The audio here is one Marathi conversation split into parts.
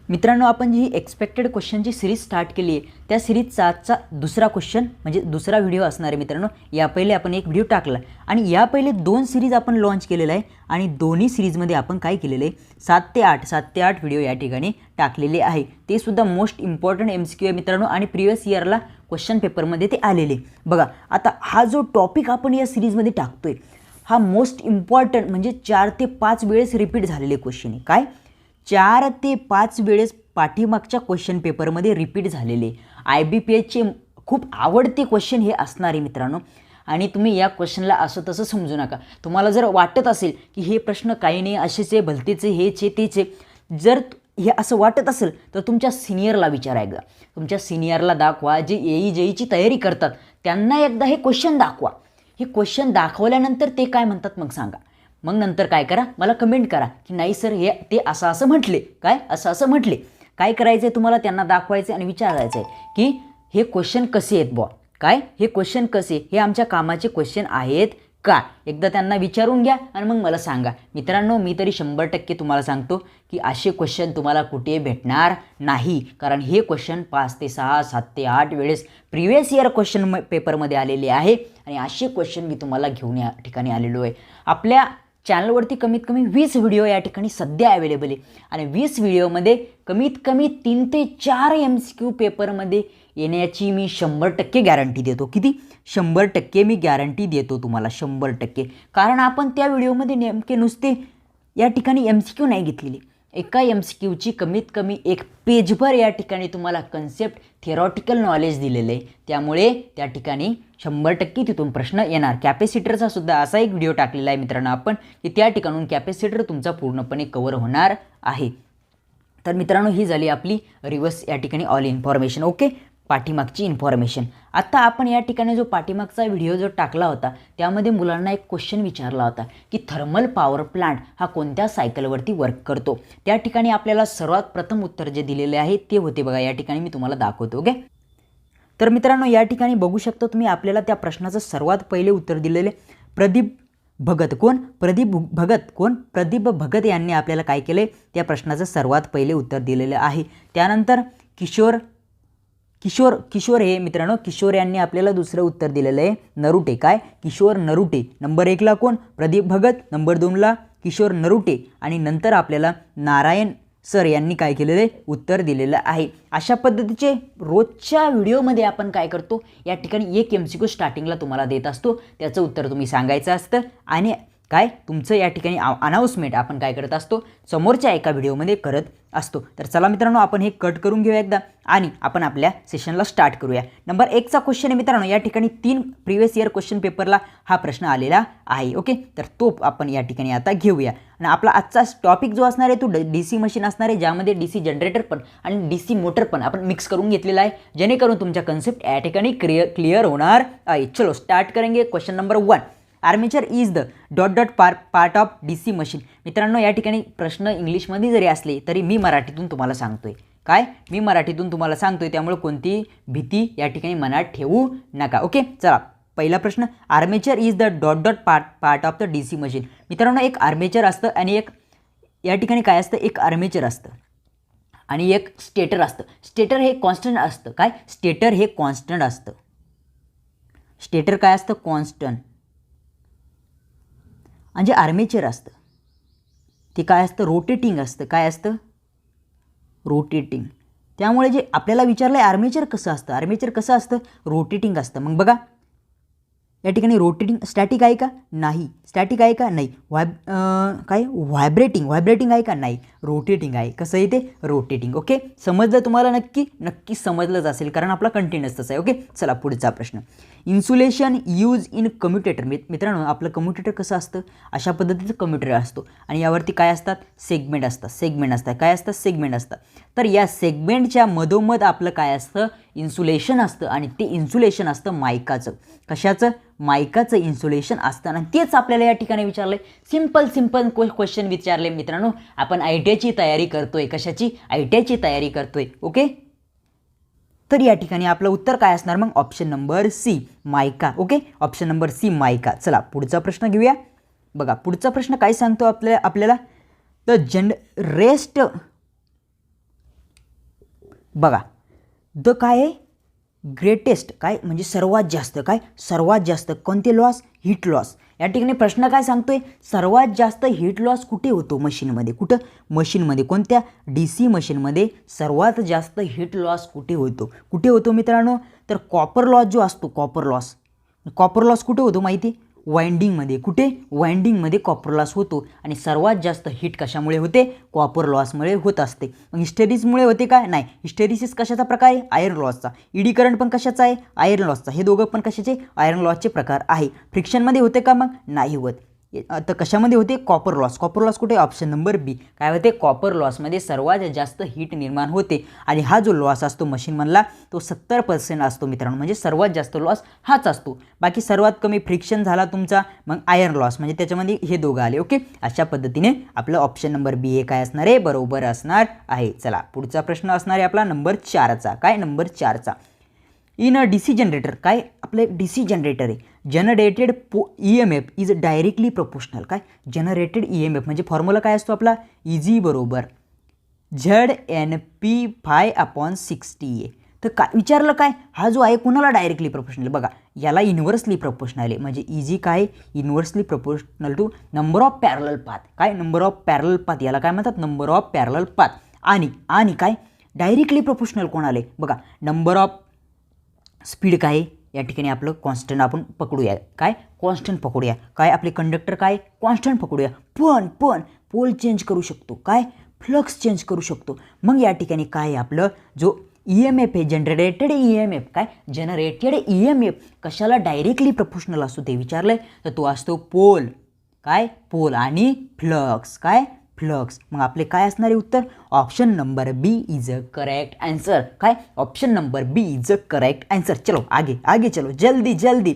मित्रांनो, आपण जी एक्सपेक्टेड क्वेश्चनची सिरीज स्टार्ट केली आहे त्या सिरीजचा आजचा दुसरा क्वेश्चन म्हणजे दुसरा व्हिडिओ असणार आहे. मित्रांनो, या पहिले आपण एक व्हिडिओ टाकला आणि या पहिले 2 सिरीज आपण लॉन्च केलेला आहे आणि दोन्ही सिरीजमध्ये आपण काय केलेले आहे 7 ते 8 व्हिडिओ या ठिकाणी टाकलेले आहे. ते सुद्धा मोस्ट इम्पॉर्टंट MCQ आहे मित्रांनो आणि प्रिवियस इयरला क्वेश्चन पेपरमध्ये ते आलेले. बघा, आता हा जो टॉपिक आपण या सिरीजमध्ये टाकतोय हा मोस्ट इम्पॉर्टंट म्हणजे 4 ते 5 वेळेस रिपीट झालेले क्वेश्चन आहे. काय 4 ते 5 वेळेस पाठीमागच्या क्वेश्चन पेपरमध्ये रिपीट झालेले IBPSचे खूप आवडते क्वेश्चन हे असणार आहे मित्रांनो. आणि तुम्ही या क्वेश्चनला असं तसं समजू नका. तुम्हाला जर वाटत असेल की हे प्रश्न काही नाही, असेच आहे, भलतेच आहे, हेच आहे, तेच आहे, जर हे असं वाटत असेल तर तुमच्या सिनियरला विचारा एकदा. तुमच्या सिनियरला दाखवा, जे JEEची तयारी करतात त्यांना एकदा हे क्वेश्चन दाखवा. हे क्वेश्चन दाखवल्यानंतर ते काय म्हणतात मग सांगा. मग नंतर काय करा, मला कमेंट करा की नाही सर हे ते असं म्हटले, काय असं म्हटले. काय करायचं आहे तुम्हाला, त्यांना दाखवायचं आणि विचारायचं आहे की हे क्वेश्चन कसे आहेत बुवा, काय हे क्वेश्चन कसे, हे आमच्या कामाचे क्वेश्चन आहेत का. एकदा त्यांना विचारून घ्या आणि मग मला सांगा. मित्रांनो, मी तरी 100% तुम्हाला सांगतो की असे क्वेश्चन तुम्हाला कुठे भेटणार नाही, कारण हे क्वेश्चन 5 ते 6, 7 ते 8 वेळेस प्रिवियस इयर क्वेश्चन पेपरमध्ये आलेले आहे आणि असे क्वेश्चन मी तुम्हाला घेऊन या ठिकाणी आलेलो आहे. आपल्या चॅनलवरती कमीत कमी 20 व्हिडिओ या ठिकाणी सध्या अवेलेबल आहे आणि 20 व्हिडिओमध्ये कमीत कमी 3 ते 4 MCQ पेपरमध्ये येण्याची मी 100% गॅरंटी देतो. किती? 100% मी गॅरंटी देतो तुम्हाला, 100%. कारण आपण त्या व्हिडिओमध्ये नेमके नुसते या ठिकाणी MCQ नाही घेतलेली. एका MCQची कमीत कमी 1 पेजभर या ठिकाणी तुम्हाला कन्सेप्ट थिअरॉटिकल नॉलेज दिलेलं आहे. त्यामुळे त्या ठिकाणी 100% तिथून प्रश्न येणार. कॅपॅसिटरचा सुद्धा असा एक व्हिडिओ टाकलेला आहे मित्रांनो आपण की त्या ठिकाणून कॅपॅसिटर तुमचा पूर्णपणे कव्हर होणार आहे. तर मित्रांनो, ही झाली आपली रिव्हर्स या ठिकाणी ऑल इन्फॉर्मेशन. ओके, पाठीमागची इन्फॉर्मेशन. आता आपण या ठिकाणी जो पाठीमागचा व्हिडिओ जो टाकला होता त्यामध्ये मुलांना एक क्वेश्चन विचारला होता की थर्मल पॉवर प्लांट हा कोणत्या सायकलवरती वर्क करतो. त्या ठिकाणी आपल्याला सर्वात प्रथम उत्तर जे दिलेले आहे ते होते बघा, या ठिकाणी मी तुम्हाला दाखवतो. ओके, तर मित्रांनो, या ठिकाणी बघू शकतो तुम्ही आपल्याला त्या प्रश्नाचं सर्वात पहिले उत्तर दिलेले प्रदीप भगत. कोण? प्रदीप भगत. कोण? प्रदीप भगत यांनी आपल्याला काय केले, त्या प्रश्नाचं सर्वात पहिले उत्तर दिलेलं आहे. त्यानंतर किशोर हे मित्रांनो, किशोर यांनी आपल्याला दुसरं उत्तर दिलेलं आहे नरुटे. काय? किशोर नरुटे. नंबर 1 ला कोण? प्रदीप भगत. नंबर 2 ला किशोर नरुटे आणि नंतर आपल्याला नारायण सर यांनी काय केलेलं आहे, उत्तर दिलेलं आहे. अशा पद्धतीचे रोजच्या व्हिडिओमध्ये आपण काय करतो, या ठिकाणी एक MCQ स्टार्टिंगला तुम्हाला देत असतो, त्याचं उत्तर तुम्ही सांगायचं असतं आणि काय तुमचं या ठिकाणी अनाउन्समेंट आपण काय करत असतो, समोरच्या एका व्हिडिओमध्ये करत असतो. तर चला मित्रांनो, आपण हे कट करून घेऊया एकदा आणि आपण आपल्या सेशनला स्टार्ट करूया. नंबर 1 चा क्वेश्चन आहे मित्रांनो, या ठिकाणी 3 प्रिवियस इयर क्वेश्चन पेपरला हा प्रश्न आलेला आहे. ओके, तर तो आपण या ठिकाणी आता घेऊया आणि आपला आजचा टॉपिक जो असणार आहे तो DC मशीन असणार आहे, ज्यामध्ये DC जनरेटर पण आणि DC मोटर पण आपण मिक्स करून घेतलेला आहे, जेणेकरून तुमच्या कन्सेप्ट या ठिकाणी क्लिअर होणार आहे. चलो स्टार्ट करेंगे. Question number 1, armature is the ... part of DC machine. मित्रांनो, या ठिकाणी प्रश्न इंग्लिशमध्ये जरी असले तरी मी मराठीतून तुम्हाला सांगतोय. काय? मी मराठीतून तुम्हाला सांगतोय, त्यामुळे कोणती भीती या ठिकाणी मनात ठेवू नका. ओके, चला पहिला प्रश्न, armature is the ... part of the DC machine. मित्रांनो, एक आर्मेचर असतं आणि एक या ठिकाणी काय असतं, एक आर्मेचर असतं आणि एक स्टेटर असतं. स्टेटर हे कॉन्स्टंट असतं. काय? स्टेटर हे कॉन्स्टंट असतं. स्टेटर काय असतं? कॉन्स्टंट. आणि जे आर्मेचर असतं ते काय असतं, रोटेटिंग असतं. काय असतं? रोटेटिंग. त्यामुळे जे आपल्याला विचारलं आहे आर्मेचर कसं असतं, आर्मेचर कसं असतं, रोटेटिंग असतं. मग बघा या ठिकाणी रोटेटिंग स्टॅटिक आहे का? नाही. स्टॅटिक आहे का? नाही. काय व्हायब्रेटिंग आहे का? नाही. रोटेटिंग आहे. कसं आहे ते? रोटेटिंग. ओके, समजलं तुम्हाला? नक्की समजलंच असेल कारण आपला कंटेनच तसा आहे. ओके, चला पुढचा प्रश्न, इन्सुलेशन यूज इन कम्युटेटर. मित्रांनो, आपलं कम्युटेटर कसं असतं, अशा पद्धतीचं कम्युटेटर असतो आणि यावरती काय असतात, सेगमेंट असतात. काय असतात? सेगमेंट असतात. तर या सेगमेंटच्या मधोमध आपलं काय असतं, इन्सुलेशन असतं आणि ते इन्सुलेशन असतं मायकाचं. कशाचं? मायकाचं इन्सुलेशन असतं आणि तेच आपल्याला या ठिकाणी विचारलंय. सिंपल क्वेश्चन विचारले मित्रांनो. आपण ITIची तयारी करतोय. कशाची? ITIची तयारी करतोय. ओके, तर या ठिकाणी आपलं उत्तर काय असणार मग? ऑप्शन नंबर C, मायका. ओके, ऑप्शन नंबर C, मायका. चला पुढचा प्रश्न घेऊया. बघा पुढचा प्रश्न काय सांगतो आपल्याला, द रेस्ट बघा द काय आहे ग्रेटेस्ट काय म्हणजे सर्वात जास्त कोणते लॉस हीट लॉस. या ठिकाणी प्रश्न काय सांगतोय सर्वात जास्त हीट लॉस कुठे होतो मशीनमध्ये. कुठं मशीनमध्ये कोणत्या DC मशीनमध्ये सर्वात जास्त हीट लॉस कुठे होतो मित्रांनो. तर कॉपर लॉस जो असतो कॉपर लॉस कुठे होतो माहिती वाइंडिंगमध्ये. कुठे वाइंडिंगमध्ये कॉपर लॉस होतो आणि सर्वात जास्त हीट कशामुळे होते कॉपर लॉसमुळे होत असते. मग हिस्टेरिसिसमुळे होते काय नाही हिस्टेरिसिस कशाचा प्रकार आहे आयर्न लॉसचा. ईडी करंट पण कशाचा आहे आयर्न लॉसचा. हे दोघं पण कशाचे आयर्न लॉसचे प्रकार आहे. फ्रिक्शनमध्ये होते का मग नाही होत. तर कशामध्ये होते कॉपर लॉस कुठे ऑप्शन नंबर बी काय होते कॉपर लॉसमध्ये सर्वात जास्त हीट निर्माण होते आणि हा जो लॉस असतो मशीनमधला तो 70% असतो मित्रांनो. म्हणजे सर्वात जास्त लॉस हाच असतो. बाकी सर्वात कमी फ्रिक्शन झाला तुमचा मग आयर्न लॉस म्हणजे त्याच्यामध्ये हे दोघं आले. ओके अशा पद्धतीने आपलं ऑप्शन नंबर बी हे काय असणार आहे बरोबर असणार आहे. चला पुढचा प्रश्न असणार आहे आपला नंबर 4चा. काय नंबर 4चा इन अ DC जनरेटर काय आपलं DC जनरेटर आहे generated EMF is directly proportional. काय जनरेटेड EMF म्हणजे फॉर्म्युला काय असतो आपला इजी बरोबर ZNP/60A. तर काय विचारलं काय हा जो आहे कुणाला डायरेक्टली प्रोपोर्शनल बघा याला इन्व्हर्सली प्रोपोर्शनल आहे. म्हणजे इजी काय inversely proportional to number of parallel path. काय नंबर ऑफ पॅरलल पाथ याला काय म्हणतात नंबर ऑफ पॅरलल पाथ. आणि काय डायरेक्टली प्रोपोर्शनल कोणाला आहे बघा नंबर ऑफ स्पीड काय या ठिकाणी आपलं कॉन्स्टंट आपण पकडूया. काय कॉन्स्टंट पकडूया. काय आपले कंडक्टर काय कॉन्स्टंट पकडूया. पण पोल चेंज करू शकतो. काय फ्लक्स चेंज करू शकतो. मग या ठिकाणी काय आपलं जो EMF आहे जनरेटेड EMF कशाला डायरेक्टली प्रोपोर्शनल असतो ते विचारलंय. तर तो असतो पोल आणि फ्लक्स. काय फ्लक्स. मग आपले काय असणार आहे उत्तर option number B is a correct answer. काय option number B is a correct answer. चलो आगे चलो जल्दी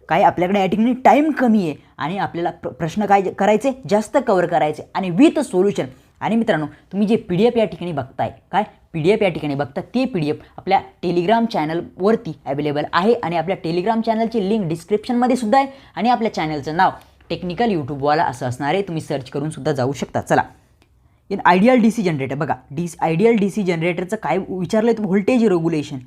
काय आपल्याकडे या ठिकाणी टाईम कमी आहे आणि आपल्याला प्रश्न काय करायचे जास्त कव्हर करायचे आणि विथ सोल्युशन. आणि मित्रांनो तुम्ही जे PDF या ठिकाणी बघताय काय PDF या ठिकाणी बघता ते PDF आपल्या टेलिग्राम चॅनलवरती अवेलेबल आहे आणि आपल्या टेलिग्राम चॅनलची लिंक डिस्क्रिप्शनमध्ये सुद्धा आहे आणि आपल्या चॅनलचं नाव टेक्निकल यूट्यूबवाला असं असणार आहे. तुम्ही सर्च करून सुद्धा जाऊ शकता. चला इन आयडियल DC जनरेटर बघा आयडियल DC जनरेटरचं काय विचारलं आहे व्होल्टेज रेग्युलेशन.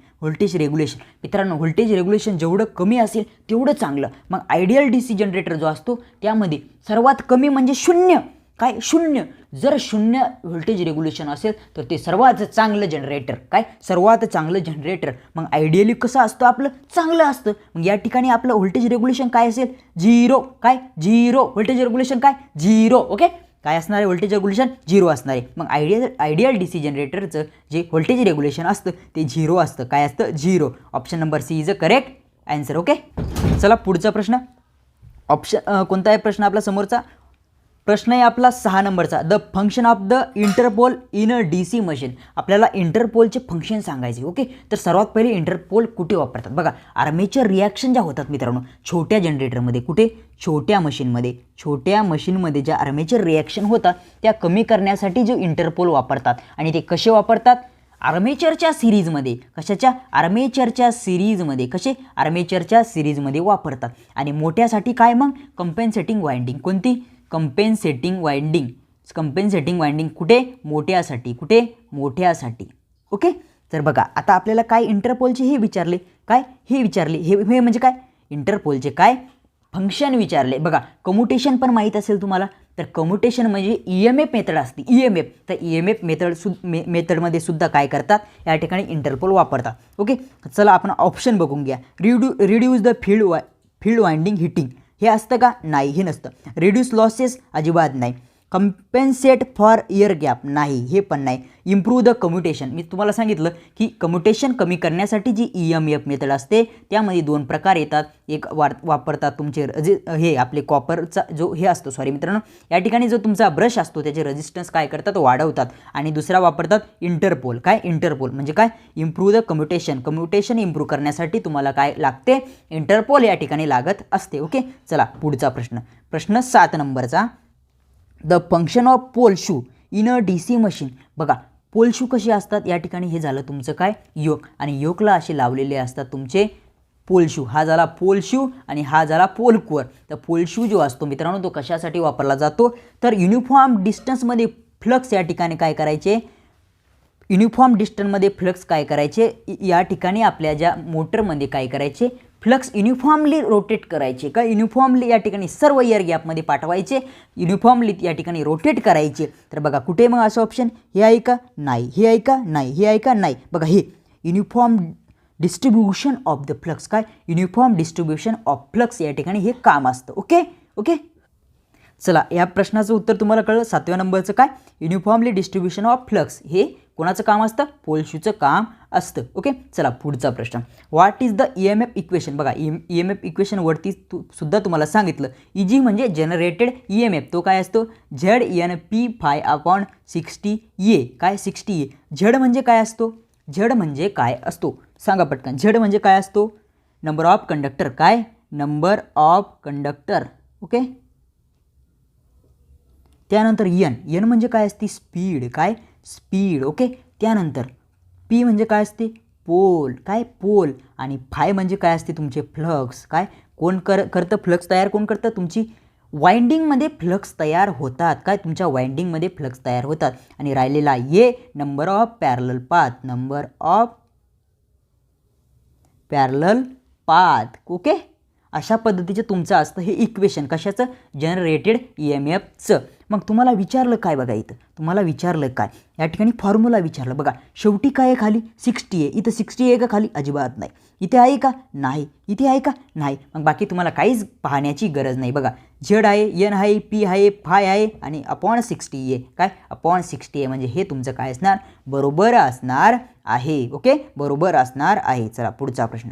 मित्रांनो व्होल्टेज रेग्युलेशन जेवढं कमी असेल तेवढं चांगलं. मग आयडियल DC जनरेटर जो असतो त्यामध्ये सर्वात कमी म्हणजे शून्य. जर शून्य व्होल्टेज रेग्युलेशन असेल तर ते सर्वात चांगलं जनरेटर. मग आयडियली कसं असतं आपलं चांगलं असतं. मग या ठिकाणी आपलं व्होल्टेज रेग्युलेशन काय असेल झिरो. व्होल्टेज रेग्युलेशन काय झिरो. ओके काय असणार आहे व्होल्टेज रेग्युलेशन झिरो असणार आहे. मग आयडियल DC जनरेटरचं जे व्होल्टेज रेग्युलेशन असतं ते झिरो असतं. काय असतं zero. Option number C is a correct answer. Okay चला पुढचा प्रश्न ऑप्शन कोणता आहे प्रश्न आपला समोरचा प्रश्न आहे आपला 6 नंबरचा the function of the Interpol in a DC machine. आपल्याला इंटरपोलचे फंक्शन सांगायचे. ओके तर सर्वात पहिले इंटरपोल कुठे वापरतात बघा आर्मेचर रिॲक्शन ज्या होतात मित्रांनो छोट्या जनरेटरमध्ये कुठे छोट्या मशीनमध्ये ज्या आर्मेचर रिॲक्शन होतात त्या कमी करण्यासाठी जो इंटरपोल वापरतात आणि ते कसे वापरतात आर्मेचरच्या सिरीजमध्ये. कशाच्या आर्मेचरच्या सिरीजमध्ये वापरतात. आणि मोठ्यासाठी काय मग कंपेन्सेटिंग वाइंडिंग. कोणती कंपेन्सेटिंग वाइंडिंग कुठे मोठ्यासाठी. ओके तर बघा आता आपल्याला काय इंटरपोलचे हे विचारले हे म्हणजे काय इंटरपोलचे काय फंक्शन विचारले. बघा कम्युटेशन पण माहीत असेल तुम्हाला. तर कम्युटेशन म्हणजे EMF मेथड असते. तर EMF मेथडमध्ये सुद्धा काय करतात या ठिकाणी इंटरपोल वापरतात. ओके चला आपण ऑप्शन बघून घ्या. Reduce the field winding heating हे असतं का नाही हे नसतं. रिड्यूस लॉसेस अजिबात नाही. कंपेन्सेट फॉर इयर गॅप नाही हे पण नाही. इम्प्रूव्ह द कम्युटेशन मी तुम्हाला सांगितलं की कम्युटेशन कमी करण्यासाठी जी EMF मेथड असते त्यामध्ये 2 प्रकार येतात. एक वापरतात तुमचे हे आपले कॉपरचा जो हे असतो मित्रांनो या ठिकाणी जो तुमचा ब्रश असतो त्याचे रेजिस्टन्स काय करतात वाढवतात आणि दुसरा वापरतात इंटरपोल. इंटरपोल म्हणजे काय इम्प्रूव्ह द कम्युटेशन इम्प्रूव्ह करण्यासाठी तुम्हाला काय लागते इंटरपोल या ठिकाणी लागत असते. ओके चला पुढचा प्रश्न 7 नंबरचा the function of pole shoe in a DC machine. बघा पोल शू कसे असतात या ठिकाणी हे झालं तुमचं काय योक आणि योकला असे लावलेले असतात तुमचे पोल शू. हा झाला पोल शू आणि हा झाला पोल कोअर. तर पोल शू जो असतो मित्रांनो तो कशासाठी वापरला जातो तर युनिफॉर्म डिस्टन्समध्ये फ्लक्स या ठिकाणी काय करायचे युनिफॉर्म डिस्टन्समध्ये फ्लक्स काय करायचे, या ठिकाणी आपल्या ज्या मोटरमध्ये काय करायचे, फ्लक्स युनिफॉर्मली रोटेट करायचे, काय युनिफॉर्मली या ठिकाणी सर्व एअर गॅपमध्ये पाठवायचे, युनिफॉर्मली या ठिकाणी रोटेट करायचे. तर बघा कुठे मग असं ऑप्शन, हे आहे का, नाही, हे आहे का, नाही, हे आहे का, नाही. बघा हे uniform distribution of the flux, काय युनिफॉर्म डिस्ट्रीब्युशन ऑफ फ्लक्स या ठिकाणी हे काम असतं. ओके ओके, चला या प्रश्नाचं उत्तर तुम्हाला कळलं. 7व्या नंबरचं काय, युनिफॉर्मली डिस्ट्रीब्युशन ऑफ फ्लक्स हे कोणाचं काम असतं, पोल शूचं काम असतं. ओके, चला पुढचा प्रश्न, what is the EMF equation. बघा EMF इक्वेशन वरती सुद्धा तुम्हाला सांगितलं, EG म्हणजे जनरेटेड EMF, तो काय असतो, ZNP∅/60A, काय 60A. झेड म्हणजे काय असतो, झेड म्हणजे काय असतो सांगा पटकन, झेड म्हणजे काय असतो, नंबर ऑफ कंडक्टर, काय नंबर ऑफ कंडक्टर. ओके, त्यानंतर एन म्हणजे काय असते, स्पीड, काय स्पीड. ओके, त्यानंतर पी म्हणजे काय असते, पोल, काय पोल. आणि फाय म्हणजे काय असते, तुमचे फ्लक्स, काय कोण करतं फ्लक्स तयार, कोण करतं, तुमची वाइंडिंगमध्ये फ्लक्स तयार होतात, काय तुमच्या वाइंडिंगमध्ये फ्लक्स तयार होतात. आणि राहिलेला ये number of parallel path, number of parallel path. Okay, अशा पद्धतीचं तुमचं असतं हे इक्वेशन, कशाचं, जनरेटेड EMFचं. मग तुम्हाला विचारलं काय, बघा इथं तुम्हाला विचारलं काय, या ठिकाणी फॉर्म्युला विचारलं. बघा शेवटी काय आहे, खाली 60 आहे, इथं 60 आहे का खाली, अजिबात नाही. इथे आहे का, नाही. इथे आहे का, नाही. मग बाकी तुम्हाला काहीच पाहण्याची गरज नाही. बघा झेड आहे, एन आहे, पी आहे, फाय आहे आणि अपॉन 60 आहे, काय अपॉन 60 आहे, म्हणजे हे तुमचं काय असणार, बरोबर असणार आहे. ओके, बरोबर असणार आहे. चला पुढचा प्रश्न,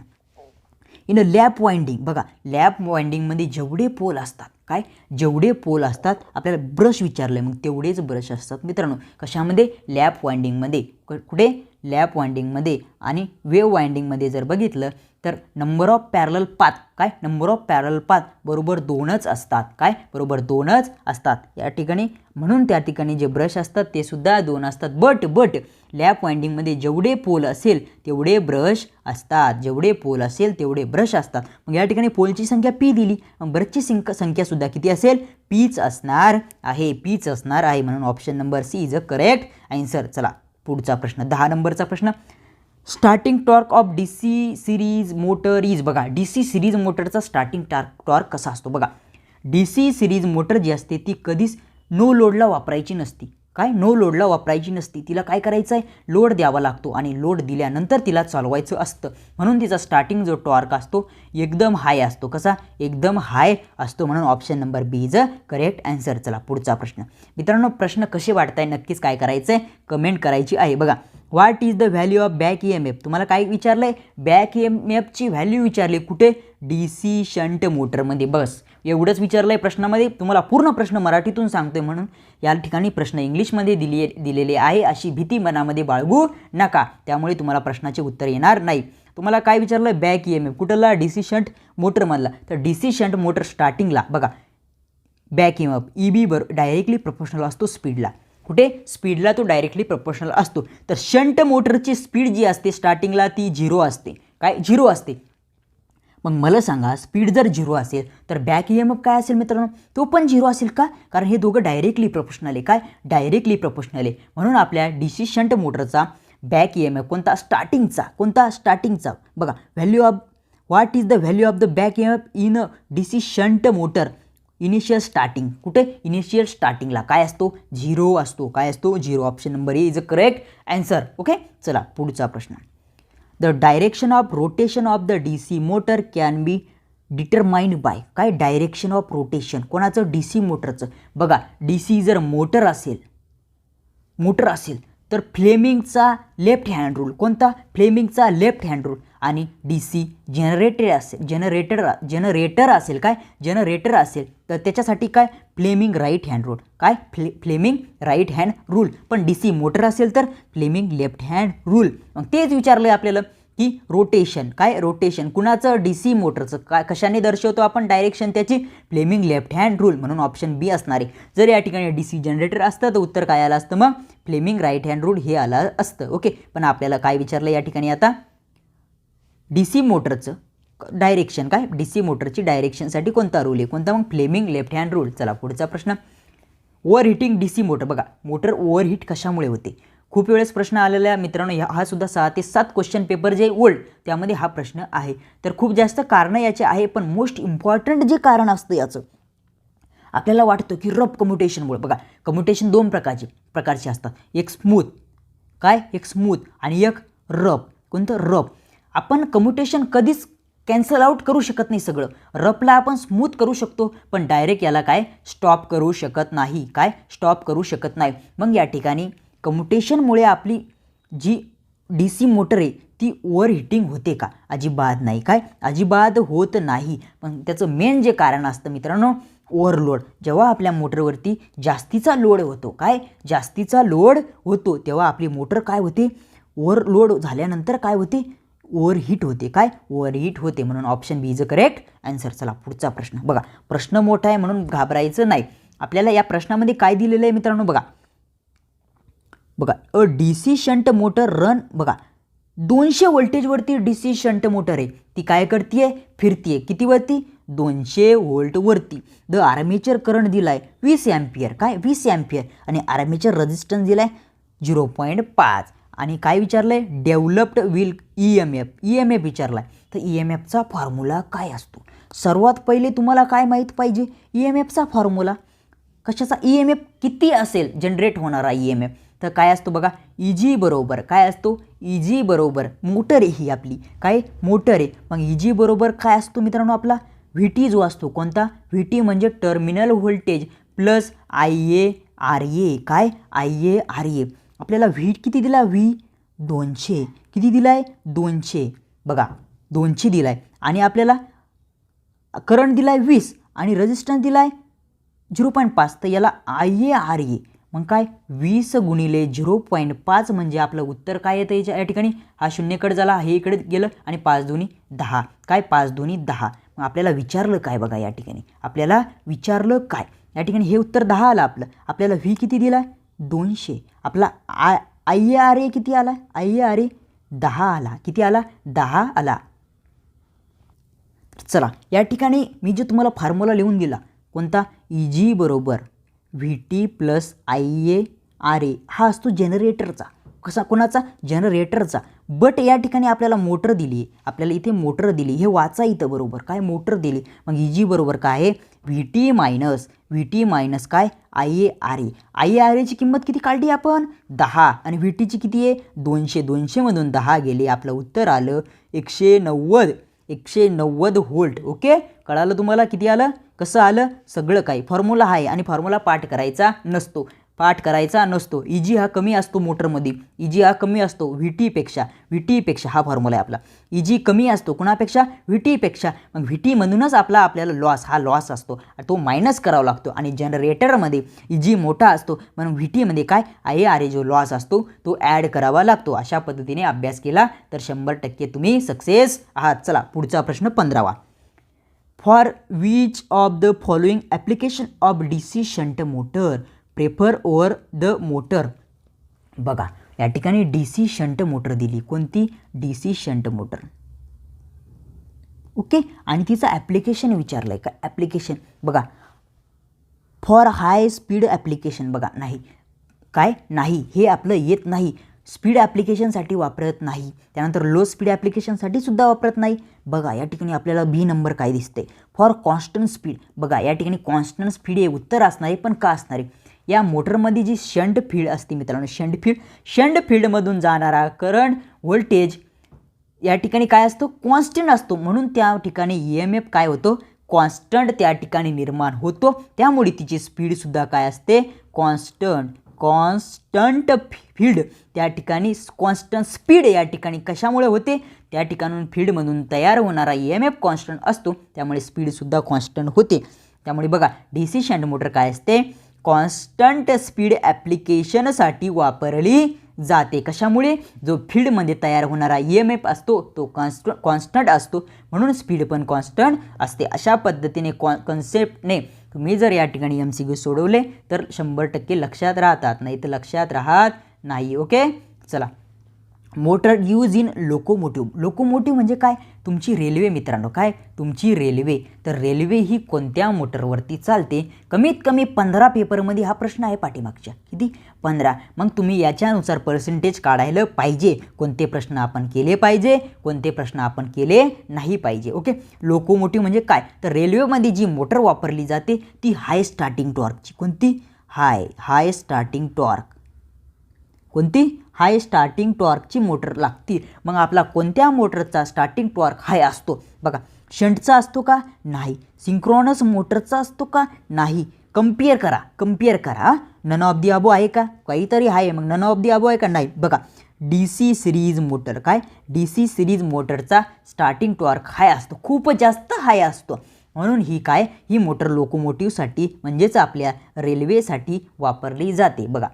इन अ लॅप वाइंडिंग. बघा लॅप वाइंडिंगमध्ये जेवढे पोल असतात, काय जेवढे पोल असतात, आपल्याला ब्रश विचारलं मग तेवढेच ब्रश असतात मित्रांनो. कशामध्ये, लॅप वाइंडिंगमध्ये. कुठे, लॅप वाइंडिंगमध्ये. आणि वेव्ह वाइंडिंगमध्ये जर बघितलं तर नंबर ऑफ पॅरलल पाथ, काय नंबर ऑफ पॅरलल पाथ बरोबर 2च असतात, काय बरोबर 2च असतात या ठिकाणी. म्हणून त्या ठिकाणी जे ब्रश असतात ते सुद्धा 2 असतात. बट लॅप वाइंडिंगमध्ये जेवढे पोल असेल तेवढे ब्रश असतात, जेवढे पोल असेल तेवढे ब्रश असतात. मग या ठिकाणी पोलची संख्या पी दिली, मग ब्रशची संख्या सुद्धा किती असेल, पीच असणार आहे, पीच असणार आहे. म्हणून option number C is a correct answer. चला पुढचा प्रश्न, 10 नंबरचा प्रश्न, starting torque of DC series motor is. बघा DC सिरीज मोटरचा स्टार्टिंग टॉर्क कसा असतो. बघा DC सिरीज मोटर जी असते ती कधीच नो लोडला वापरायची नसती, काय नो लोडला वापरायची नसती. तिला काय करायचं आहे, लोड द्यावा लागतो आणि लोड दिल्यानंतर तिला चालवायचं असतं. म्हणून तिचा स्टार्टिंग जो टॉर्क असतो एकदम हाय असतो. कसा, एकदम हाय असतो. म्हणून option number B is a correct answer. चला पुढचा प्रश्न मित्रांनो, प्रश्न कसे वाटताय नक्कीच काय करायचं आहे, कमेंट करायची आहे. बघा what is the value of back EMF. तुम्हाला काय विचारलं आहे, बॅक EMFची व्हॅल्यू विचारली, कुठे, DC शंट मोटरमध्ये. बस एवढंच विचारलं आहे प्रश्नामध्ये. तुम्हाला पूर्ण प्रश्न मराठीतून सांगतोय म्हणून या ठिकाणी प्रश्न इंग्लिशमध्ये दिलेले आहे अशी भीती मनामध्ये बाळगू नका. त्यामुळे तुम्हाला प्रश्नाचे उत्तर येणार नाही. तुम्हाला काय विचारलं, बॅक EMF कुठला, DC शंट मोटरमधला. तर DC शंट मोटर स्टार्टिंगला बघा back EMF EB directly proportional असतो स्पीडला. कुठे, स्पीडला तो डायरेक्टली प्रोपोर्शनल असतो. तर शंट मोटरची स्पीड जी असते स्टार्टिंगला ती 0 असते, काय 0 असते. मग मला सांगा स्पीड जर 0 असेल तर बॅक EMF काय असेल मित्रांनो, तो पण 0 असेल का, कारण हे दोघं डायरेक्टली प्रोपोर्शनल आहे, काय डायरेक्टली प्रोपोर्शनल आहे. म्हणून आपल्या DC शंट मोटरचा बॅक EMF कोणता, स्टार्टिंगचा. बघा value of, what is the value of the back EMF in DC shunt motor initial starting. कुठे, इनिशियल स्टार्टिंगला काय असतो, 0 असतो, काय असतो 0. Option number A is a correct answer. Okay, चला पुढचा प्रश्न, the direction of rotation of the DC motor can be determined by. काय डायरेक्शन ऑफ रोटेशन कोणाचं, DC मोटरचं. बघा DC जर मोटर असेल तर फ्लेमिंगचा लेफ्ट हँड रूल. कोणता, फ्लेमिंगचा लेफ्ट हँड रूल. आणि DC जनरेटर असेल काय, जनरेटर असेल तर त्याच्यासाठी काय, फ्लेमिंग राईट हँड रूल. काय फ्लेमिंग राईट हँड रूल. पण DC मोटर असेल तर फ्लेमिंग लेफ्ट हँड रूल. मग तेच विचारलं आहे आपल्याला की रोटेशन, काय रोटेशन कुणाचं, DC मोटरचं. काय कशाने दर्शवतो आपण डायरेक्शन त्याची, फ्लेमिंग लेफ्ट हँड रूल. म्हणून ऑप्शन बी असणार आहे. जर या ठिकाणी DC जनरेटर असतं तर उत्तर काय आलं असतं, मग फ्लेमिंग राईट हँड रूल हे आलं असतं. ओके, पण आपल्याला काय विचारलं या ठिकाणी आता, DC मोटरचं डायरेक्शन, काय DC मोटरची डायरेक्शनसाठी कोणता रूल आहे, कोणता, मग फ्लेमिंग लेफ्ट हँड रूल. चला पुढचा प्रश्न, ओव्हरहीटिंग DC मोटर. बघा मोटर ओव्हरहीट कशामुळे होते, खूप वेळेस प्रश्न आलेला आहे मित्रांनो, हा सुद्धा 6 ते 7 क्वेश्चन पेपर जे ओल्ड त्यामध्ये हा प्रश्न आहे. तर खूप जास्त कारणं याचे आहे, पण मोस्ट इम्पॉर्टंट जे कारण असतं याचं आपल्याला वाटतं की रफ कम्युटेशनमुळे. बघा, कम्युटेशन 2 प्रकारचे असतात, एक स्मूथ आणि एक रफ. कोणतं? रफ. आपण कम्युटेशन कधीच कॅन्सल आउट करू शकत नाही सगळं. रफला आपण स्मूथ करू शकतो, पण डायरेक्ट याला स्टॉप करू शकत नाही. स्टॉप करू शकत नाही. मग या ठिकाणी कम्युटेशनमुळे आपली जी DC मोटर आहे ती ओव्हर हिटिंग होते का? अजिबात नाही. अजिबात होत नाही. पण त्याचं मेन जे कारण असतं मित्रांनो, ओव्हरलोड. जेव्हा आपल्या मोटरवरती जास्तीचा लोड होतो, जास्तीचा लोड होतो, तेव्हा आपली मोटर होते? ओव्हरलोड झाल्यानंतर होते? ओव्हरहीट होते. ओव्हरहीट होते. म्हणून option B is a correct answer. चला पुढचा प्रश्न बघा. प्रश्न मोठा आहे म्हणून घाबरायचं नाही. आपल्याला या प्रश्नामध्ये काय दिलेलं आहे मित्रांनो, बघा अ DC शंट मोटर रन. बघा, 200 व्होल्टेजवरती DC शंट मोटर आहे, ती काय करते? फिरतीये. किती वरती? 200 व्होल्ट वरती. द आर्मेचर करंट दिलाय 20 एम्पियर. 20 एम्पियर. आणि आर्मेचर रेझिस्टन्स दिलाय 0.5. आणि काय विचारलंय? डेव्हलप्ड विल EMF विचारलाय. तर EMFचा फॉर्म्युला काय असतो? सर्वात पहिले तुम्हाला काय माहीत पाहिजे? EMFचा फॉर्म्युला. कशाचा? EMF किती असेल जनरेट होणारा EMF, तर काय असतो बघा, EG बरोबर काय असतो? EG बरोबर मोटर आहे ही आपली, मोटर आहे. मग EG बरोबर काय असतो मित्रांनो? आपला VT जो असतो. कोणता? VT म्हणजे terminal voltage plus IaRa. IaRa. आपल्याला व्ही किती दिला? 200. किती दिलाय? 200. बघा, 200 दिलाय. आणि आपल्याला करंट दिलाय 20 आणि रेझिस्टन्स दिलाय 0.5. तर याला IaRa. मग 20 गुणिले 0.5 म्हणजे आपलं उत्तर काय येतं या ठिकाणी? हा शून्यकडे झाला, हे इकडे गेलं आणि 5 दुनी 10. 5 दुनी 10. मग आपल्याला विचारलं काय बघा या ठिकाणी? आपल्याला विचारलं काय या ठिकाणी? हे उत्तर 10 आलं आपलं. आपल्याला व्ही किती दिलाय? 200. आपला IaRa किती आला? IaRa 10 आला. किती आला? 10 आला. चला, या ठिकाणी मी जे तुम्हाला फॉर्म्युला लिहून दिला, कोणता? EG बरोबर VT प्लस IaRa. हा असतो जनरेटरचा. कसा? कोणाचा? जनरेटरचा. बट या ठिकाणी आपल्याला मोटर दिली, आपल्याला इथे मोटर दिली, हे वाचा इथं बरोबर. मोटर दिली. मग EG बरोबर काय आहे? VT minus IaRa. IaRaची किंमत किती काढली आपण? 10. आणि VTची किती आहे? 200. 200 मधून 10 गेले, आपलं उत्तर आलं 190 व्होल्ट. ओके, कळालं तुम्हाला? किती आलं? कसं आलं? सगळं फॉर्म्युला आहे आणि फॉर्म्युला पाठ करायचा नसतो. EG हा कमी असतो मोटरमध्ये. EG हा कमी असतो VT पेक्षा. हा फॉर्म्युला आहे आपला. EG कमी असतो कुणापेक्षा? VT पेक्षा. मग VT म्हणूनच आपल्याला लॉस असतो, तो मायनस करावा लागतो. आणि जनरेटरमध्ये EG मोठा असतो म्हणून VT मध्ये IaRa जो लॉस असतो तो ॲड करावा लागतो. अशा पद्धतीने अभ्यास केला तर 100% तुम्ही सक्सेस आहात. चला पुढचा प्रश्न 15वा. For which of the following application of DC shunt motor prefer over the motor? बघा, या ठिकाणी DC शंट मोटर दिली. कोणती? DC shunt motor. ओके, आणि तिचं ॲप्लिकेशन विचारलंय का? ॲप्लिकेशन बघा, फॉर हाय स्पीड ॲप्लिकेशन. बघा, नाही, हे आपलं येत नाही. स्पीड ॲप्लिकेशनसाठी वापरत नाही. त्यानंतर लो स्पीड ॲप्लिकेशनसाठी सुद्धा वापरत नाही. बघा, या ठिकाणी आपल्याला बी नंबर काय दिसते? For constant speed. बघा, या ठिकाणी कॉन्स्टंट स्पीड हे उत्तर असणार आहे, पण का असणार आहे? या मोटरमध्ये जी शंट फील्ड असते मित्रांनो, शंट फील्डमधून जाणारा करंट व्होल्टेज या ठिकाणी काय असतो? कॉन्स्टंट असतो. म्हणून त्या ठिकाणी EMF काय होतो? कॉन्स्टंट त्या ठिकाणी निर्माण होतो. त्यामुळे तिची स्पीडसुद्धा काय असते? कॉन्स्टंट फील्ड त्या ठिकाणी कॉन्स्टंट स्पीड या ठिकाणी कशामुळे होते? त्या ठिकाणून फील्डमधून तयार होणारा EMF कॉन्स्टंट असतो, त्यामुळे स्पीडसुद्धा कॉन्स्टंट होते. त्यामुळे बघा, DC शंट मोटर काय असते? कॉन्स्टंट स्पीड ॲप्लिकेशनसाठी वापरली जाते. कशामुळे? जो फील्डमध्ये तयार होणारा EMF असतो तो कॉन्स्टंट असतो, म्हणून स्पीड पण कॉन्स्टंट असते. अशा पद्धतीने कन्सेप्टने तुम्ही जर या ठिकाणी MCQ सोडवले तर 100% लक्षात राहतात, नाही तर लक्षात राहत नाही. ओके, चला motor use in locomotive. Locomotive म्हणजे काय? तुमची रेल्वे मित्रांनो. काय? तुमची रेल्वे. तर रेल्वे ही कोणत्या मोटरवरती चालते? कमीत कमी 15 पेपरमध्ये हा प्रश्न आहे पाठीमागच्या. किती? 15. मग तुम्ही याच्यानुसार पर्सेंटेज काढायला पाहिजे. कोणते प्रश्न आपण केले पाहिजे, कोणते प्रश्न आपण केले नाही पाहिजे. ओके. लोकोमोटिव्ह म्हणजे काय? तर रेल्वेमध्ये जी मोटर वापरली जाते ती हाय स्टार्टिंग टॉर्कची. कोणती? हाय स्टार्टिंग टॉर्क. कोणती? हाय स्टार्टिंग टॉर्कची मोटर लागती. मग आपला कोणत्या मोटरचा स्टार्टिंग टॉर्क हाय असतो? बघा, शंटचा असतो का? नाही. सिंक्रोनस मोटरचा असतो का? नाही. कंपेअर करा. नन ऑफ दी अबो आहे का? काहीतरी आहे. मग नन ऑफ दी अबो आहे का? नाही. बघा, DC सिरीज मोटर. काय? DC सिरीज मोटरचा स्टार्टिंग टॉर्क हाय असतो, खूप जास्त हाय असतो. म्हणून ही काय? ही मोटर लोकोमोटिव्हसाठी म्हणजेच आपल्या रेल्वेसाठी वापरली जाते. बघा,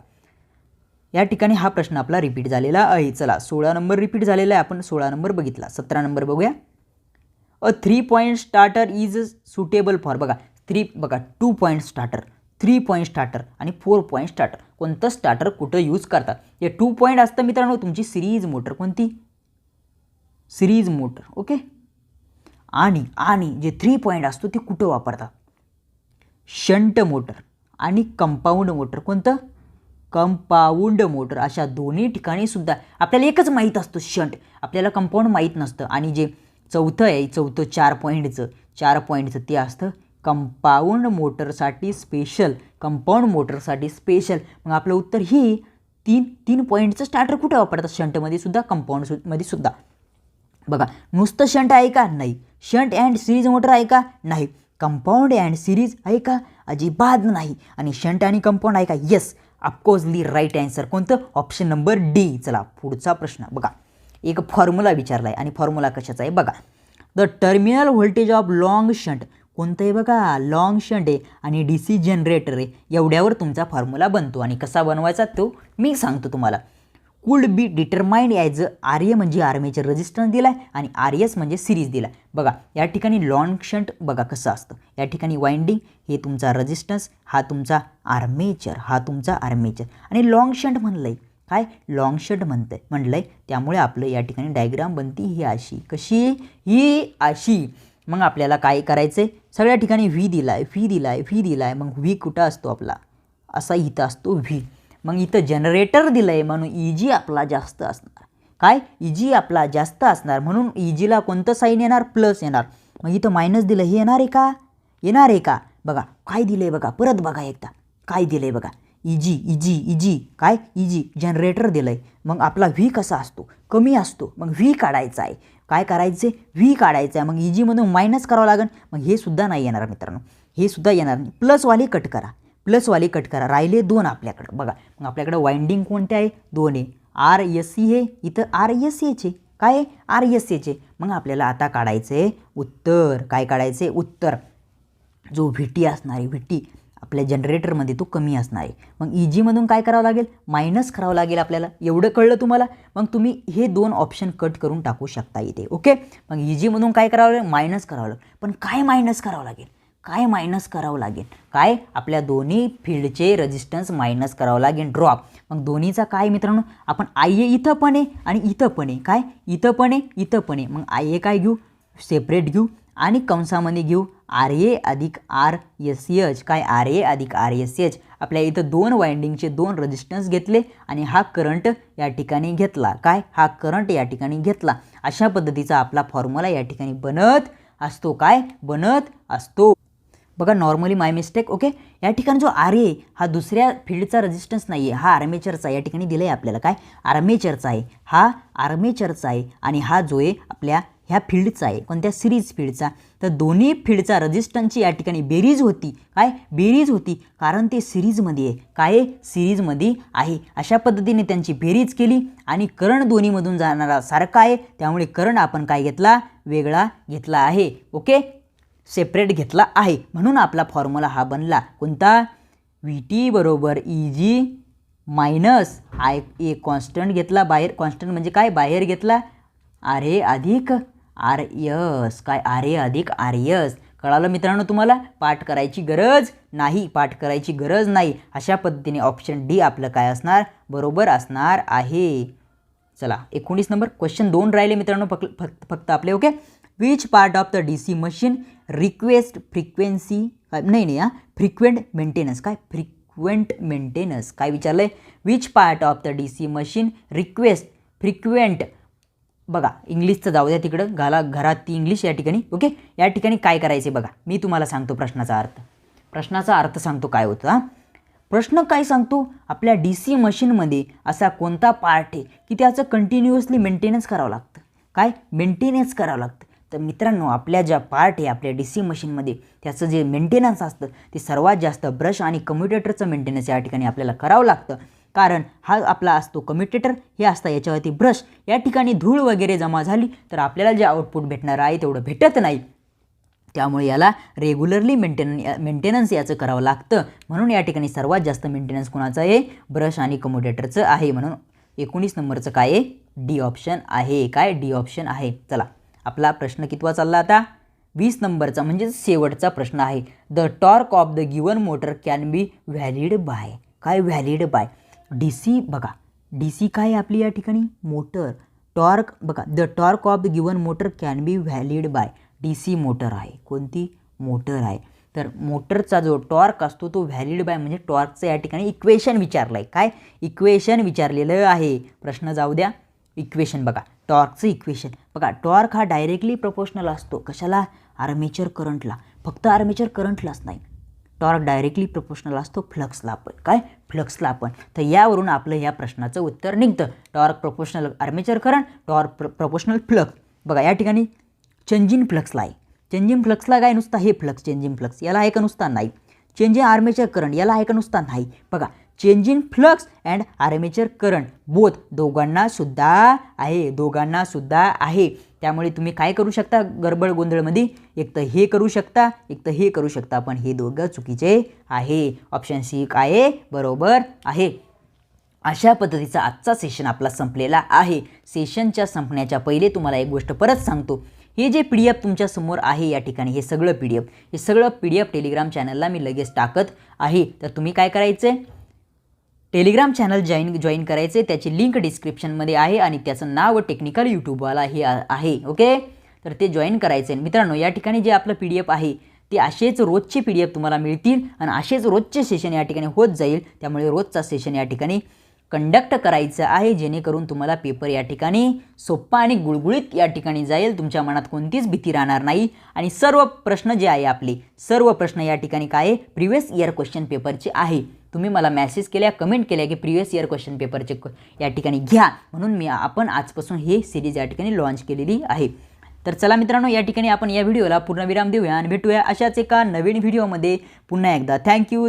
या ठिकाणी हा प्रश्न आपला रिपीट झालेला आहे. चला, 16 नंबर रिपीट झालेला आहे. आपण 16 नंबर बघितला. 17 नंबर बघूया. अ 3 point starter is suitable for. बघा, 2 पॉईंट स्टार्टर, 3 पॉईंट स्टार्टर आणि 4 पॉईंट स्टार्टर. कोणतं स्टार्टर कुठं यूज करतात? हे 2 पॉईंट असतं मित्रांनो तुमची सिरीज मोटर. कोणती? Series motor. ओके. आणि जे 3 पॉईंट असतो ते कुठं वापरतात? शंट मोटर आणि कंपाऊंड मोटर. कोणतं? Compound motor. अशा दोन्ही ठिकाणी सुद्धा आपल्याला एकच माहीत असतो, शंट. आपल्याला कंपाऊंड माहीत नसतं. आणि जे चौथं आहे, 4 पॉईंटचं ते असतं कंपाऊंड मोटरसाठी स्पेशल. कंपाऊंड मोटरसाठी स्पेशल. मग आपलं उत्तर ही 3 पॉईंटचं स्टार्टर कुठं वापरतात? शंटमध्ये सुद्धा, कंपाऊंडमध्ये सुद्धा. बघा, नुसतं शंट आहे का? नाही. शंट अँड सिरीज मोटर आहे का? नाही. कंपाऊंड अँड सिरीज आहे का? अजिबात नाही. आणि शंट आणि कंपाऊंड आहे का? Yes, ऑफकोर्सली right answer. कोणतं? Option number D. चला, पुढचा प्रश्न बघा. एक फॉर्म्युला विचारला आहे आणि फॉर्म्युला कशाचा आहे बघा. The terminal voltage of long shunt. कोणतं आहे बघा? लॉंग शंट आहे आणि DC जनरेटर आहे. एवढ्यावर तुमचा फॉर्म्युला बनतो. आणि कसा बनवायचा तो मी सांगतो तुम्हाला. Could be determined as RA म्हणजे आर्मेचर रेजिस्टन्स दिला आहे आणि RS म्हणजे सिरीज दिला आहे. बघा, या ठिकाणी लॉंग शंट बघा कसं असतं. या ठिकाणी वाइंडिंग हे तुमचा रेजिस्टन्स, हा तुमचा आर्मेचर, आणि लॉंग शंट म्हणलं आहे. काय? लॉंग शंट म्हणलं आहे. त्यामुळे आपलं या ठिकाणी डायग्राम बनती ही अशी. कशी? ही अशी. मग आपल्याला काय करायचं आहे? सगळ्या ठिकाणी व्ही दिलाय. मग व्ही कुठं असतो आपला? असा इथं असतो व्ही. मग इथं जनरेटर दिलं आहे म्हणून EG आपला जास्त असणार. काय? EG आपला जास्त असणार म्हणून EGला कोणतं साईन येणार? प्लस येणार. मग इथं मायनस दिलं, हे येणार आहे का? बघा, काय दिलं आहे बघा, परत बघा एकदा. काय दिलं आहे बघा? EG. काय? EG जनरेटर दिलं आहे. मग आपला व्ही कसा असतो? कमी असतो. मग व्ही काढायचा आहे. काय करायचं आहे? व्ही काढायचं आहे. मग EGमधून मायनस करावं लागेल. मग हे सुद्धा नाही येणार मित्रांनो, हे सुद्धा येणार नाही. प्लसवाली कट करा. राहिले 2 आपल्याकडं. बघा, मग आपल्याकडं वाइंडिंग कोणते आहे? 2 आहे. RSC हे, इथं RSAचे. काय आहे? RSAचे. मग आपल्याला आता काढायचं आहे उत्तर. काय काढायचं आहे? उत्तर. जो VT असणार आहे, VT आपल्या जनरेटरमध्ये तो कमी असणार आहे. मग EGमधून काय करावं लागेल? मायनस करावं लागेल आपल्याला. एवढं कळलं तुम्हाला? मग तुम्ही हे 2 ऑप्शन कट करून टाकू शकता इथे. ओके. मग EGमधून काय करावं लागेल? मायनस करावं लागेल. पण काय मायनस करावं लागेल? काय? आपल्या दोन्ही फील्डचे रेजिस्टन्स मायनस करावं लागेल, ड्रॉप. मग दोन्हीचा काय मित्रांनो? आपण IA इथं पण आहे आणि इथं पण आहे. काय? इथं पण आहे. मग IA काय घेऊ? सेपरेट घेऊ आणि कंसामध्ये घेऊ RA अधिक RSH. काय? RA अधिक RSH. आपल्या इथं 2 वाइंडिंगचे 2 रेजिस्टन्स घेतले आणि हा करंट या ठिकाणी घेतला. काय? हा करंट या ठिकाणी घेतला. अशा पद्धतीचा आपला फॉर्म्युला या ठिकाणी बनत असतो. काय? बनत असतो. बघा, नॉर्मली माय मिस्टेक. ओके. या ठिकाणी जो RA हा दुसऱ्या फील्डचा रेजिस्टन्स नाही आहे, हा आर्मेचरचा या ठिकाणी दिलं आहे आपल्याला. काय? आर्मेचरचा आहे. हा आर्मेचरचा आहे आणि हा जो आहे आपल्या ह्या फील्डचा आहे. कोणत्या? सिरीज फील्डचा. तर दोन्ही फील्डचा रेजिस्टन्सची या ठिकाणी बेरीज होती. काय? बेरीज होती, कारण ते सिरीजमध्ये आहे. काय? सिरीजमध्ये आहे. अशा पद्धतीने त्यांची बेरीज केली आणि करंट दोन्हीमधून जाणारा सारखा आहे. त्यामुळे करंट आपण काय घेतला? वेगळा घेतला आहे. ओके, सेपरेट घेतला आहे. म्हणून आपला फॉर्म्युला हा बनला. कोणता? VT बरोबर EG मायनस IA कॉन्स्टंट घेतला बाहेर. कॉन्स्टंट म्हणजे काय? बाहेर घेतला. RA अधिक RS. काय? RA अधिक RS. कळालं मित्रांनो तुम्हाला? पाठ करायची गरज नाही. अशा पद्धतीने ऑप्शन डी आपलं काय असणार? बरोबर असणार आहे. चला 19 नंबर क्वेश्चन 2 राहिले मित्रांनो फक्त आपले. Okay, which part of the DC machine request frequency frequent maintenance. काय फ्रिक्वेंट मेंटेनन्स काय विचारलंय. Which part of the DC machine request frequent. बघा इंग्लिशचं जाऊ द्या तिकडं, घरात ती इंग्लिश या ठिकाणी. ओके, या ठिकाणी काय करायचे बघा, मी तुम्हाला सांगतो प्रश्नाचा अर्थ सांगतो काय होतं. प्रश्न काय सांगतो, आपल्या DC मशीनमध्ये असा कोणता पार्ट आहे की त्याचं कंटिन्युअसली मेंटेनन्स करावं लागतं. काय मेंटेनन्स करावं लागतं. तर मित्रांनो आपल्या ज्या पार्ट आहे आपल्या DC मशीनमध्ये त्याचं जे मेंटेनन्स असतं ते सर्वात जास्त ब्रश आणि कम्युटेटरचं मेंटेनन्स या ठिकाणी आपल्याला करावं लागतं. कारण हा आपला असतो कम्युटेटर, हे असतं याच्यावरती ब्रश. या ठिकाणी धूळ वगैरे जमा झाली तर आपल्याला जे आउटपुट भेटणार आहे तेवढं भेटत नाही. त्यामुळे याला रेग्युलरली मेंटेनन्स याचं करावं लागतं. म्हणून या ठिकाणी सर्वात जास्त मेंटेनन्स कोणाचं आहे, ब्रश आणि कम्युटेटरचं आहे. म्हणून 19 नंबरचं काय आहे, डी ऑप्शन आहे. काय डी ऑप्शन आहे. चला आपला प्रश्न कितवा चालला आता, 20 नंबरचा म्हणजे शेवटचा प्रश्न आहे. The torque of the given motor can be valid by. काय व्हॅलिड बाय. DC बघा, DC काय आहे आपली या ठिकाणी मोटर. टॉर्क बघा, the torque of the given motor can be valid by. DC motor आहे, कोणती मोटर आहे. तर मोटरचा जो टॉर्क असतो तो व्हॅलिड बाय म्हणजे टॉर्कचं या ठिकाणी इक्वेशन विचारलं आहे. काय इक्वेशन विचारलेलं आहे. प्रश्न जाऊ द्या, इक्वेशन बघा, टॉर्कचं इक्वेशन बघा. टॉर्क हा डायरेक्टली प्रोपोर्शनल असतो कशाला, आर्मेचर करंटला. फक्त आर्मेचर करंटलाच नाही, टॉर्क डायरेक्टली प्रोपोर्शनल असतो फ्लक्सला पण. काय फ्लक्सला पण. तर यावरून आपलं या प्रश्नाचं उत्तर निघतं. Torque proportional armature current, torque proportional flux. बघा या ठिकाणी चेंज इन फ्लक्सला आहे. चेंज इन फ्लक्सला काय नुसता हे फ्लक्स चेंज इन फ्लक्स याला आहे का नुसता, नाही. चेंज इन आर्मेचर करंट याला आहे का नुसता, नाही. बघा change in flux and armature current both दोघांना सुद्धा आहे. त्यामुळे तुम्ही काय करू शकता गडबड गोंधळमध्ये, एक तर हे करू शकता एक तर हे करू शकता, पण हे दोघं चुकीचे आहे. ऑप्शन सी काय बरोबर आहे. अशा पद्धतीचा आजचा सेशन आपला संपलेला आहे. सेशनच्या संपण्याच्या पहिले तुम्हाला एक गोष्ट परत सांगतो, हे जे PDF तुमच्या समोर आहे या ठिकाणी हे सगळं PDF टेलिग्राम चॅनलला मी लगेच टाकत आहे. तर तुम्ही काय करायचं आहे, टेलिग्राम चॅनल जॉईन करायचे. त्याची लिंक डिस्क्रिप्शनमध्ये आहे आणि त्याचं नाव टेक्निकल यूट्यूबवाला हे आहे. ओके, तर ते जॉईन करायचं आहे. मित्रांनो या ठिकाणी जे आपलं PDF आहे ते असेच रोजचे PDF तुम्हाला मिळतील आणि असेच रोजचे सेशन या ठिकाणी होत जाईल. त्यामुळे रोजचा सेशन या ठिकाणी कंडक्ट करायचं आहे जेणेकरून तुम्हाला पेपर या ठिकाणी सोप्पा आणि गुळगुळीत या ठिकाणी जाईल. तुमच्या मनात कोणतीच भीती राहणार नाही आणि सर्व प्रश्न जे आहे आपले सर्व प्रश्न या ठिकाणी काय प्रिव्हियस इयर क्वेश्चन पेपरचे आहे. तुम्ही मला मेसेज केल्या, कमेंट केल्या की प्रिव्हियस इयर क्वेश्चन पेपरचे या ठिकाणी घ्या, म्हणून आपण आजपासून हे सिरीज या ठिकाणी लॉन्च केलेली आहे. तर चला मित्रांनो या ठिकाणी आपण या व्हिडिओला पूर्णविराम देऊया आणि भेटूया अशाच एका नवीन व्हिडिओमध्ये पुन्हा एकदा. थँक्यू.